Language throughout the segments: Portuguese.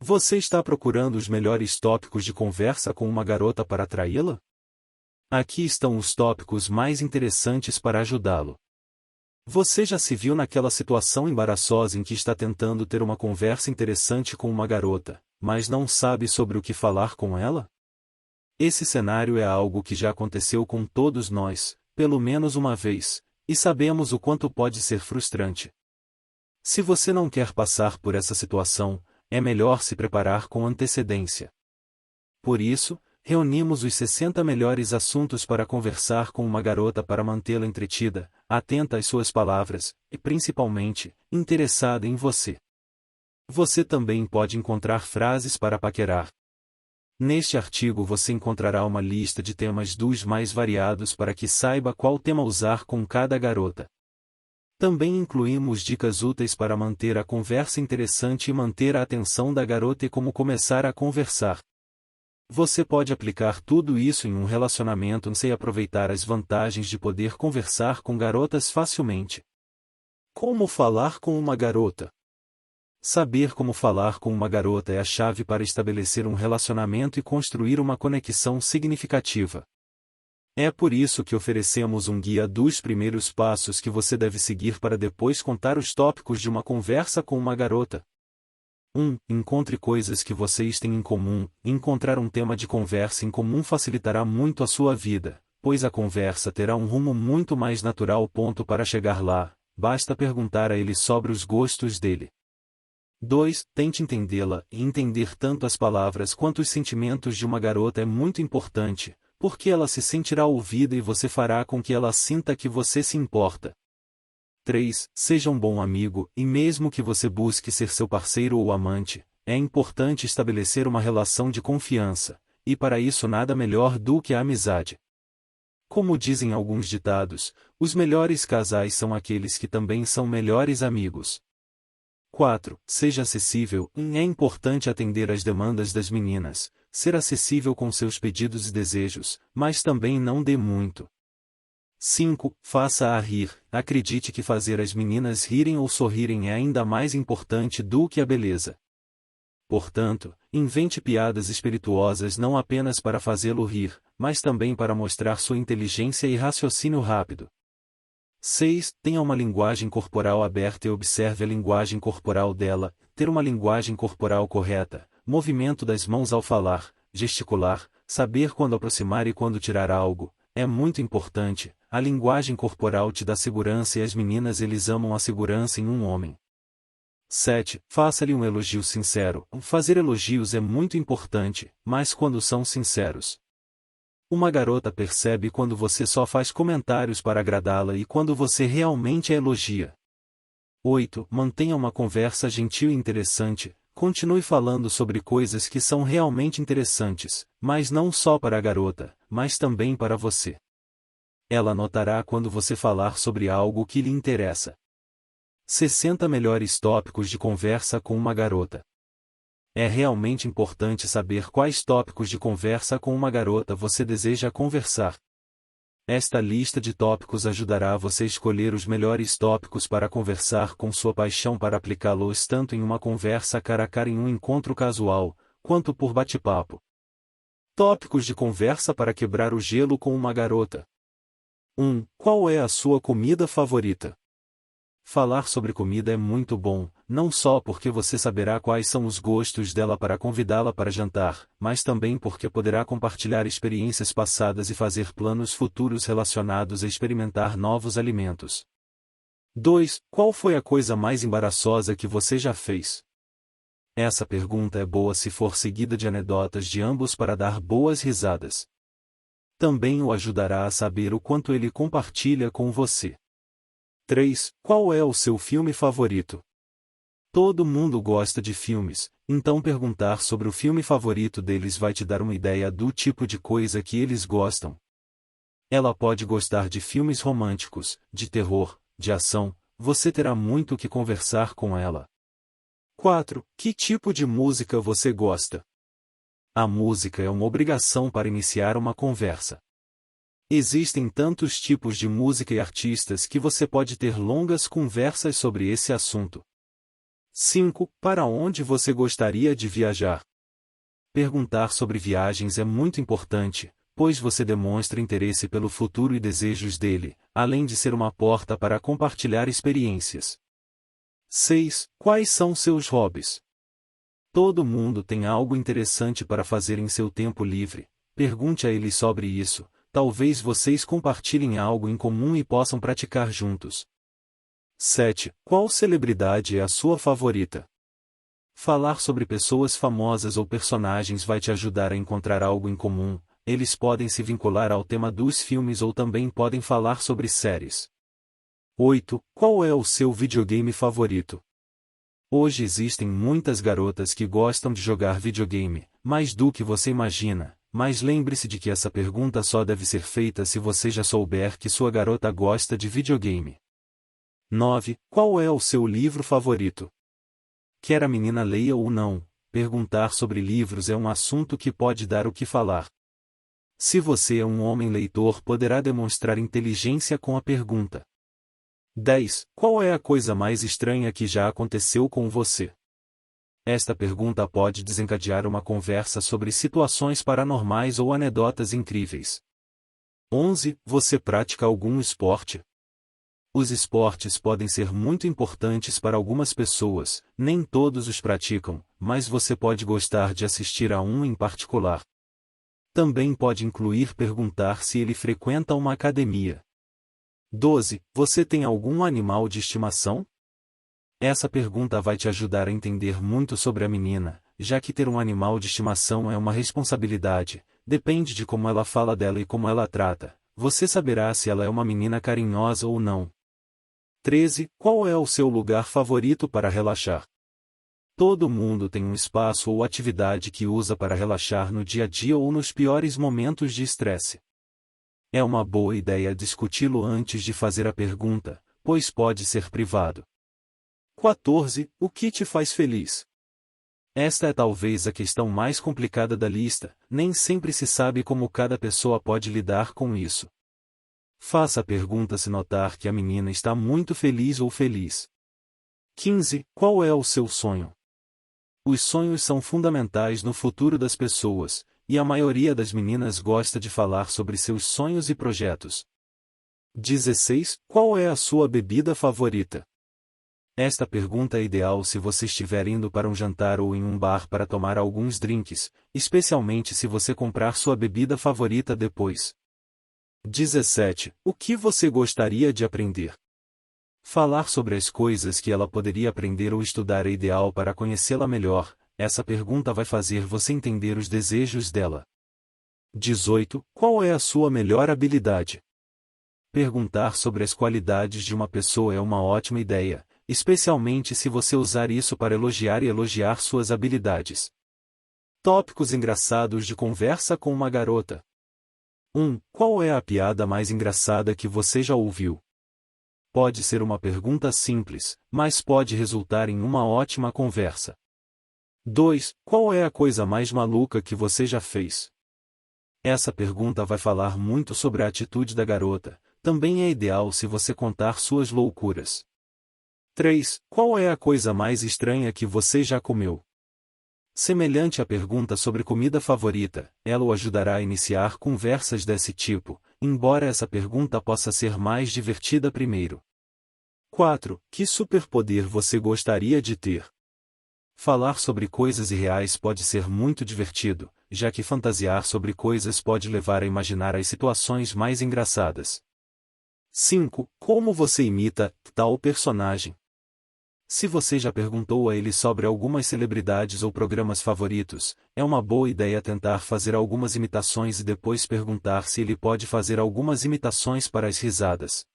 Você está procurando os melhores tópicos de conversa com uma garota para atraí-la? Aqui estão os tópicos mais interessantes para ajudá-lo. Você já se viu naquela situação embaraçosa em que está tentando ter uma conversa interessante com uma garota, mas não sabe sobre o que falar com ela? Esse cenário é algo que já aconteceu com todos nós, pelo menos uma vez, e sabemos o quanto pode ser frustrante. Se você não quer passar por essa situação, é melhor se preparar com antecedência. Por isso, reunimos os 60 melhores assuntos para conversar com uma garota para mantê-la entretida, atenta às suas palavras, e principalmente, interessada em você. Você também pode encontrar frases para paquerar. Neste artigo você encontrará uma lista de temas dos mais variados para que saiba qual tema usar com cada garota. Também incluímos dicas úteis para manter a conversa interessante e manter a atenção da garota e como começar a conversar. Você pode aplicar tudo isso em um relacionamento sem aproveitar as vantagens de poder conversar com garotas facilmente. Como falar com uma garota? Saber como falar com uma garota é a chave para estabelecer um relacionamento e construir uma conexão significativa. É por isso que oferecemos um guia dos primeiros passos que você deve seguir para depois contar os tópicos de uma conversa com uma garota. 1. Encontre coisas que vocês têm em comum. Encontrar um tema de conversa em comum facilitará muito a sua vida, pois a conversa terá um rumo muito mais natural. Para chegar lá, basta perguntar a ele sobre os gostos dele. 2. Tente entendê-la, e entender tanto as palavras quanto os sentimentos de uma garota é muito importante, porque ela se sentirá ouvida e você fará com que ela sinta que você se importa. 3. Seja um bom amigo, e mesmo que você busque ser seu parceiro ou amante, é importante estabelecer uma relação de confiança, e para isso nada melhor do que a amizade. Como dizem alguns ditados, os melhores casais são aqueles que também são melhores amigos. 4. Seja acessível. É importante atender às demandas das meninas, ser acessível com seus pedidos e desejos, mas também não dê muito. 5. Faça-a rir. Acredite que fazer as meninas rirem ou sorrirem é ainda mais importante do que a beleza. Portanto, invente piadas espirituosas não apenas para fazê-lo rir, mas também para mostrar sua inteligência e raciocínio rápido. 6. Tenha uma linguagem corporal aberta e observe a linguagem corporal dela. Ter uma linguagem corporal correta, movimento das mãos ao falar, gesticular, saber quando aproximar e quando tirar algo, é muito importante. A linguagem corporal te dá segurança e as meninas eles amam a segurança em um homem. 7. Faça-lhe um elogio sincero. Fazer elogios é muito importante, mas quando são sinceros. Uma garota percebe quando você só faz comentários para agradá-la e quando você realmente a elogia. 8. Mantenha uma conversa gentil e interessante. Continue falando sobre coisas que são realmente interessantes, mas não só para a garota, mas também para você. Ela notará quando você falar sobre algo que lhe interessa. 60 melhores tópicos de conversa com uma garota. É realmente importante saber quais tópicos de conversa com uma garota você deseja conversar. Esta lista de tópicos ajudará você a escolher os melhores tópicos para conversar com sua paixão para aplicá-los tanto em uma conversa cara a cara em um encontro casual, quanto por bate-papo. Tópicos de conversa para quebrar o gelo com uma garota. 1. Qual é a sua comida favorita? Falar sobre comida é muito bom, não só porque você saberá quais são os gostos dela para convidá-la para jantar, mas também porque poderá compartilhar experiências passadas e fazer planos futuros relacionados a experimentar novos alimentos. 2. Qual foi a coisa mais embaraçosa que você já fez? Essa pergunta é boa se for seguida de anedotas de ambos para dar boas risadas. Também o ajudará a saber o quanto ele compartilha com você. 3. Qual é o seu filme favorito? Todo mundo gosta de filmes, então perguntar sobre o filme favorito deles vai te dar uma ideia do tipo de coisa que eles gostam. Ela pode gostar de filmes românticos, de terror, de ação, você terá muito o que conversar com ela. 4. Que tipo de música você gosta? A música é uma obrigação para iniciar uma conversa. Existem tantos tipos de música e artistas que você pode ter longas conversas sobre esse assunto. 5. Para onde você gostaria de viajar? Perguntar sobre viagens é muito importante, pois você demonstra interesse pelo futuro e desejos dele, além de ser uma porta para compartilhar experiências. 6. Quais são seus hobbies? Todo mundo tem algo interessante para fazer em seu tempo livre. Pergunte a ele sobre isso, talvez vocês compartilhem algo em comum e possam praticar juntos. 7. Qual celebridade é a sua favorita? Falar sobre pessoas famosas ou personagens vai te ajudar a encontrar algo em comum. Eles podem se vincular ao tema dos filmes ou também podem falar sobre séries. 8. Qual é o seu videogame favorito? Hoje existem muitas garotas que gostam de jogar videogame, mais do que você imagina, mas lembre-se de que essa pergunta só deve ser feita se você já souber que sua garota gosta de videogame. 9. Qual é o seu livro favorito? Quer a menina leia ou não, perguntar sobre livros é um assunto que pode dar o que falar. Se você é um homem leitor, poderá demonstrar inteligência com a pergunta. 10. Qual é a coisa mais estranha que já aconteceu com você? Esta pergunta pode desencadear uma conversa sobre situações paranormais ou anedotas incríveis. 11. Você pratica algum esporte? Os esportes podem ser muito importantes para algumas pessoas, nem todos os praticam, mas você pode gostar de assistir a um em particular. Também pode incluir perguntar se ele frequenta uma academia. 12. Você tem algum animal de estimação? Essa pergunta vai te ajudar a entender muito sobre a menina, já que ter um animal de estimação é uma responsabilidade, depende de como ela fala dela e como ela trata. Você saberá se ela é uma menina carinhosa ou não. 13. Qual é o seu lugar favorito para relaxar? Todo mundo tem um espaço ou atividade que usa para relaxar no dia a dia ou nos piores momentos de estresse. É uma boa ideia discuti-lo antes de fazer a pergunta, pois pode ser privado. 14. O que te faz feliz? Esta é talvez a questão mais complicada da lista, nem sempre se sabe como cada pessoa pode lidar com isso. Faça a pergunta se notar que a menina está muito feliz ou feliz. 15. Qual é o seu sonho? Os sonhos são fundamentais no futuro das pessoas, e a maioria das meninas gosta de falar sobre seus sonhos e projetos. 16. Qual é a sua bebida favorita? Esta pergunta é ideal se você estiver indo para um jantar ou em um bar para tomar alguns drinks, especialmente se você comprar sua bebida favorita depois. 17. O que você gostaria de aprender? Falar sobre as coisas que ela poderia aprender ou estudar é ideal para conhecê-la melhor. Essa pergunta vai fazer você entender os desejos dela. 18. Qual é a sua melhor habilidade? Perguntar sobre as qualidades de uma pessoa é uma ótima ideia, especialmente se você usar isso para elogiar e elogiar suas habilidades. Tópicos engraçados de conversa com uma garota. 1. Qual é a piada mais engraçada que você já ouviu? Pode ser uma pergunta simples, mas pode resultar em uma ótima conversa. 2. Qual é a coisa mais maluca que você já fez? Essa pergunta vai falar muito sobre a atitude da garota. Também é ideal se você contar suas loucuras. 3. Qual é a coisa mais estranha que você já comeu? Semelhante à pergunta sobre comida favorita, ela o ajudará a iniciar conversas desse tipo, embora essa pergunta possa ser mais divertida primeiro. 4. Que superpoder você gostaria de ter? Falar sobre coisas irreais pode ser muito divertido, já que fantasiar sobre coisas pode levar a imaginar as situações mais engraçadas. 5. Como você imita tal personagem? Se você já perguntou a ele sobre algumas celebridades ou programas favoritos, é uma boa ideia tentar fazer algumas imitações e depois perguntar se ele pode fazer algumas imitações para as risadas.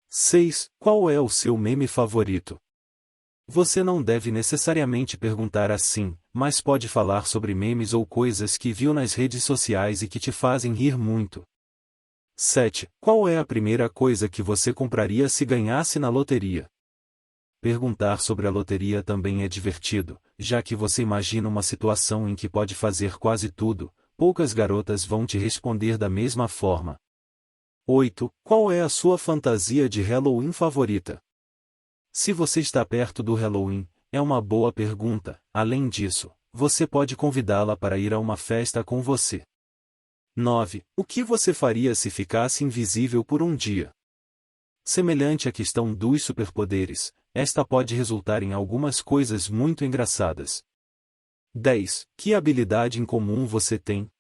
6. Qual é o seu meme favorito? Você não deve necessariamente perguntar assim, mas pode falar sobre memes ou coisas que viu nas redes sociais e que te fazem rir muito. 7. Qual é a primeira coisa que você compraria se ganhasse na loteria? Perguntar sobre a loteria também é divertido, já que você imagina uma situação em que pode fazer quase tudo. Poucas garotas vão te responder da mesma forma. 8. Qual é a sua fantasia de Halloween favorita? Se você está perto do Halloween, É uma boa pergunta. Além disso, você pode convidá-la para ir a uma festa com você. 9. O que você faria se ficasse invisível por um dia? Semelhante à questão dos superpoderes, esta pode resultar em algumas coisas muito engraçadas. 10. Que habilidade incomum você tem?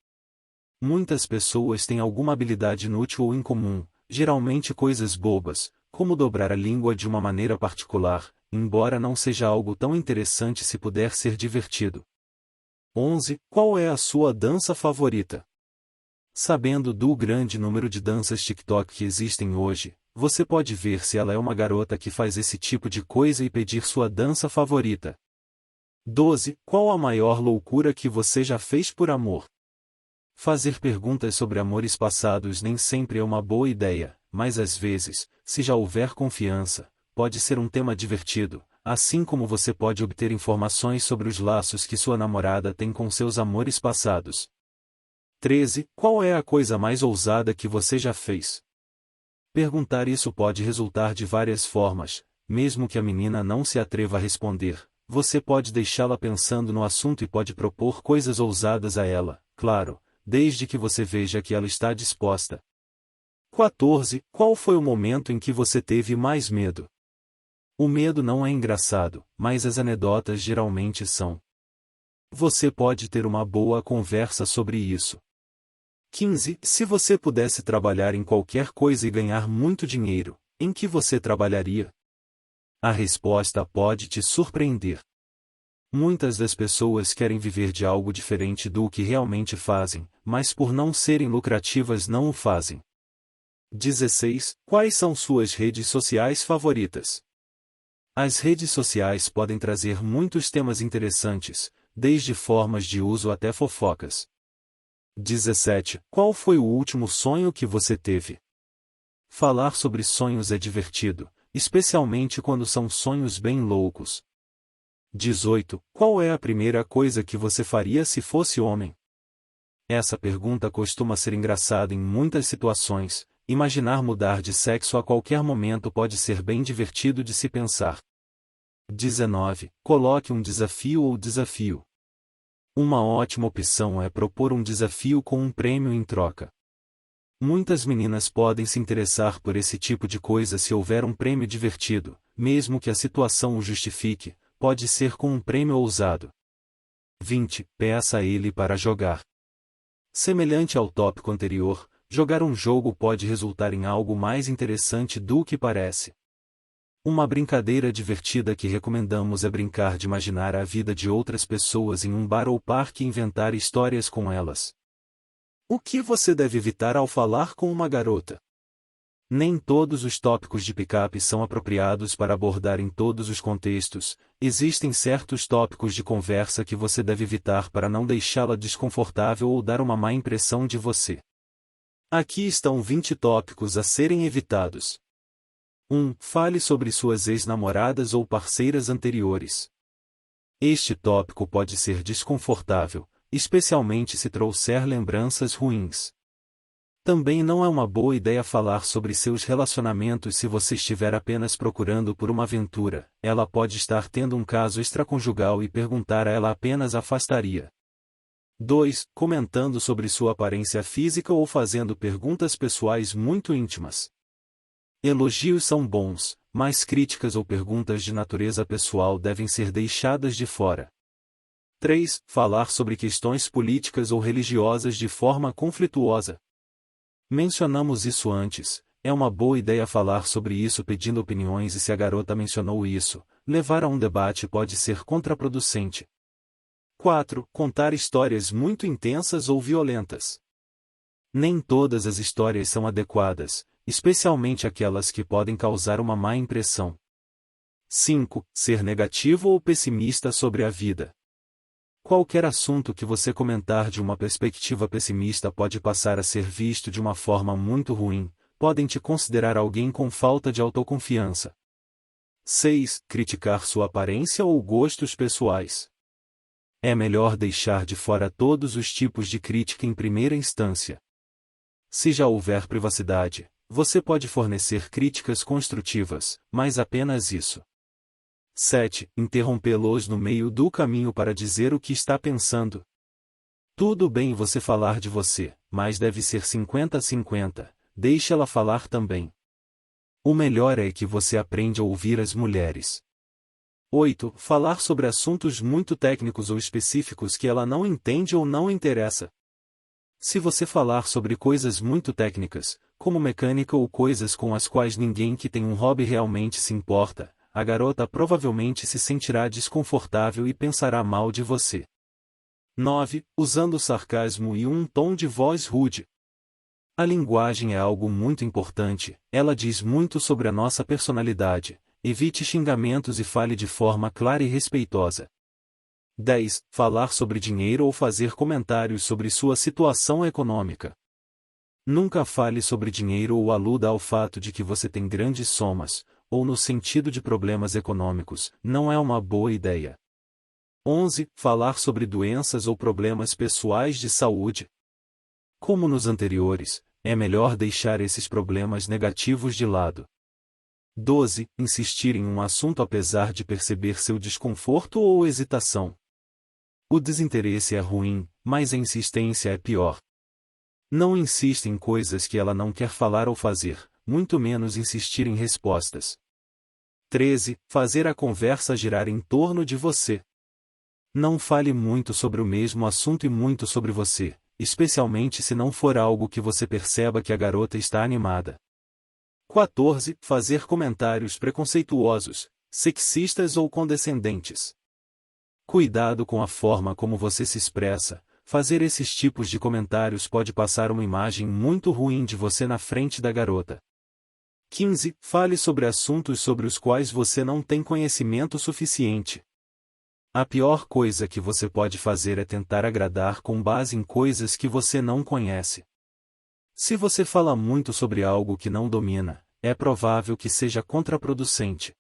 Muitas pessoas têm alguma habilidade inútil ou incomum, geralmente coisas bobas, como dobrar a língua de uma maneira particular, embora não seja algo tão interessante se puder ser divertido. 11. Qual é a sua dança favorita? Sabendo do grande número de danças TikTok que existem hoje, você pode ver se ela é uma garota que faz esse tipo de coisa e pedir sua dança favorita. 12. Qual a maior loucura que você já fez por amor? Fazer perguntas sobre amores passados nem sempre é uma boa ideia, mas às vezes, se já houver confiança, pode ser um tema divertido, assim como você pode obter informações sobre os laços que sua namorada tem com seus amores passados. 13. Qual é a coisa mais ousada que você já fez? Perguntar isso pode resultar de várias formas, mesmo que a menina não se atreva a responder. Você pode deixá-la pensando no assunto e pode propor coisas ousadas a ela, claro, desde que você veja que ela está disposta. 14. Qual foi o momento em que você teve mais medo? O medo não é engraçado, mas as anedotas geralmente são. Você pode ter uma boa conversa sobre isso. 15. Se você pudesse trabalhar em qualquer coisa e ganhar muito dinheiro, em que você trabalharia? A resposta pode te surpreender. Muitas das pessoas querem viver de algo diferente do que realmente fazem, mas por não serem lucrativas não o fazem. 16. Quais são suas redes sociais favoritas? As redes sociais podem trazer muitos temas interessantes, desde formas de uso até fofocas. 17. Qual foi o último sonho que você teve? Falar sobre sonhos é divertido, especialmente quando são sonhos bem loucos. 18. Qual é a primeira coisa que você faria se fosse homem? Essa pergunta costuma ser engraçada em muitas situações. Imaginar mudar de sexo a qualquer momento pode ser bem divertido de se pensar. 19. Coloque um desafio ou desafio. Uma ótima opção é propor um desafio com um prêmio em troca. Muitas meninas podem se interessar por esse tipo de coisa se houver um prêmio divertido, mesmo que a situação o justifique, pode ser com um prêmio ousado. 20. Peça a ele para jogar. Semelhante ao tópico anterior, jogar um jogo pode resultar em algo mais interessante do que parece. Uma brincadeira divertida que recomendamos é brincar de imaginar a vida de outras pessoas em um bar ou parque e inventar histórias com elas. O que você deve evitar ao falar com uma garota? Nem todos os tópicos de pick-up são apropriados para abordar em todos os contextos. Existem certos tópicos de conversa que você deve evitar para não deixá-la desconfortável ou dar uma má impressão de você. Aqui estão 20 tópicos a serem evitados. 1. Fale sobre suas ex-namoradas ou parceiras anteriores. Este tópico pode ser desconfortável, especialmente se trouxer lembranças ruins. Também não é uma boa ideia falar sobre seus relacionamentos se você estiver apenas procurando por uma aventura. Ela pode estar tendo um caso extraconjugal e perguntar a ela apenas afastaria. 2. Comentando sobre sua aparência física ou fazendo perguntas pessoais muito íntimas. Elogios são bons, mas críticas ou perguntas de natureza pessoal devem ser deixadas de fora. 3. Falar sobre questões políticas ou religiosas de forma conflituosa. Mencionamos isso antes, é uma boa ideia falar sobre isso pedindo opiniões e se a garota mencionou isso, levar a um debate pode ser contraproducente. 4. Contar histórias muito intensas ou violentas. Nem todas as histórias são adequadas, especialmente aquelas que podem causar uma má impressão. 5. Ser negativo ou pessimista sobre a vida. Qualquer assunto que você comentar de uma perspectiva pessimista pode passar a ser visto de uma forma muito ruim, podem te considerar alguém com falta de autoconfiança. 6. Criticar sua aparência ou gostos pessoais. É melhor deixar de fora todos os tipos de crítica em primeira instância. Se já houver privacidade, você pode fornecer críticas construtivas, mas apenas isso. 7. Interrompê-los no meio do caminho para dizer o que está pensando. Tudo bem você falar de você, mas deve ser 50-50, deixe ela falar também. O melhor é que você aprende a ouvir as mulheres. 8. Falar sobre assuntos muito técnicos ou específicos que ela não entende ou não interessa. Se você falar sobre coisas muito técnicas, como mecânica ou coisas com as quais ninguém que tem um hobby realmente se importa, a garota provavelmente se sentirá desconfortável e pensará mal de você. 9. Usando sarcasmo e um tom de voz rude. A linguagem é algo muito importante, ela diz muito sobre a nossa personalidade. Evite xingamentos e fale de forma clara e respeitosa. 10. Falar sobre dinheiro ou fazer comentários sobre sua situação econômica. Nunca fale sobre dinheiro ou aluda ao fato de que você tem grandes somas, ou no sentido de problemas econômicos, não é uma boa ideia. 11. Falar sobre doenças ou problemas pessoais de saúde. Como nos anteriores, é melhor deixar esses problemas negativos de lado. 12. Insistir em um assunto apesar de perceber seu desconforto ou hesitação. O desinteresse é ruim, mas a insistência é pior. Não insista em coisas que ela não quer falar ou fazer, muito menos insistir em respostas. 13. Fazer a conversa girar em torno de você. Não fale muito sobre o mesmo assunto e muito sobre você, especialmente se não for algo que você perceba que a garota está animada. 14. Fazer comentários preconceituosos, sexistas ou condescendentes. Cuidado com a forma como você se expressa, fazer esses tipos de comentários pode passar uma imagem muito ruim de você na frente da garota. 15. Fale sobre assuntos sobre os quais você não tem conhecimento suficiente. A pior coisa que você pode fazer é tentar agradar com base em coisas que você não conhece. Se você fala muito sobre algo que não domina, é provável que seja contraproducente.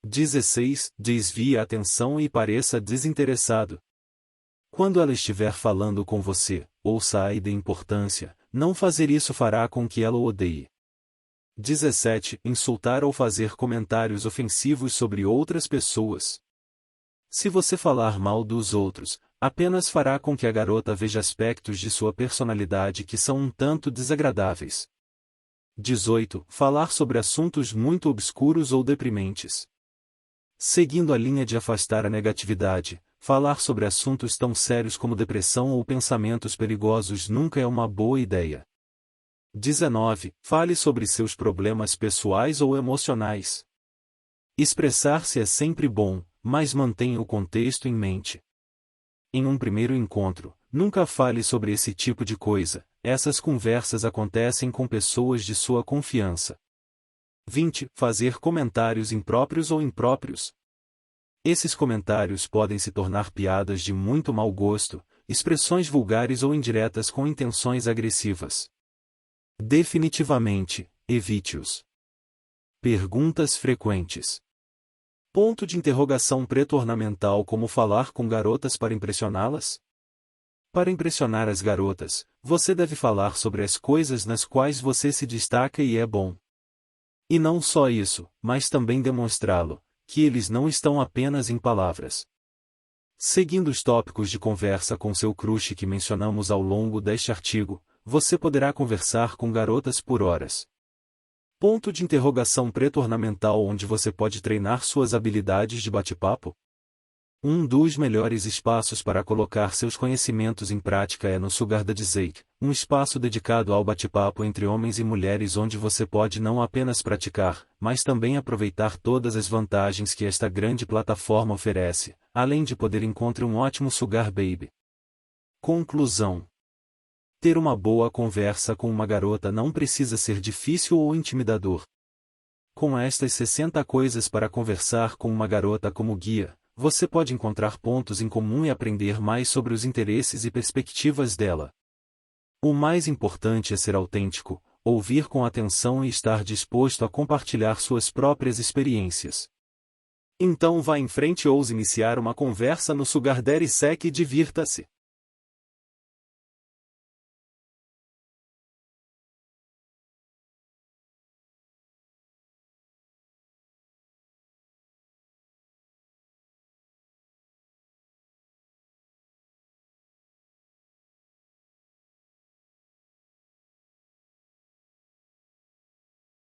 16. Desvie a atenção e pareça desinteressado. Quando ela estiver falando com você, ouça e dê importância, não fazer isso fará com que ela o odeie. 17. Insultar ou fazer comentários ofensivos sobre outras pessoas. Se você falar mal dos outros, apenas fará com que a garota veja aspectos de sua personalidade que são um tanto desagradáveis. 18. Falar sobre assuntos muito obscuros ou deprimentes. Seguindo a linha de afastar a negatividade, falar sobre assuntos tão sérios como depressão ou pensamentos perigosos nunca é uma boa ideia. 19. Fale sobre seus problemas pessoais ou emocionais. Expressar-se é sempre bom, mas mantenha o contexto em mente. Em um primeiro encontro, nunca fale sobre esse tipo de coisa, essas conversas acontecem com pessoas de sua confiança. 20. Fazer comentários impróprios ou impróprios. Esses comentários podem se tornar piadas de muito mau gosto, expressões vulgares ou indiretas com intenções agressivas. Definitivamente, evite-os. Perguntas frequentes. Ponto de interrogação preto ornamental. Como falar com garotas para impressioná-las? Para impressionar as garotas, você deve falar sobre as coisas nas quais você se destaca e é bom. E não só isso, mas também demonstrá-lo, que eles não estão apenas em palavras. Seguindo os tópicos de conversa com seu crush que mencionamos ao longo deste artigo, você poderá conversar com garotas por horas. Ponto de interrogação preto ornamental onde você pode treinar suas habilidades de bate-papo? Um dos melhores espaços para colocar seus conhecimentos em prática é no Sugar Daddy Zake, um espaço dedicado ao bate-papo entre homens e mulheres onde você pode não apenas praticar, mas também aproveitar todas as vantagens que esta grande plataforma oferece, além de poder encontrar um ótimo Sugar Baby. Conclusão. Ter uma boa conversa com uma garota não precisa ser difícil ou intimidador. Com estas 60 coisas para conversar com uma garota como guia, você pode encontrar pontos em comum e aprender mais sobre os interesses e perspectivas dela. O mais importante é ser autêntico, ouvir com atenção e estar disposto a compartilhar suas próprias experiências. Então vá em frente e ouse iniciar uma conversa no Sugar Daddy Sec e divirta-se.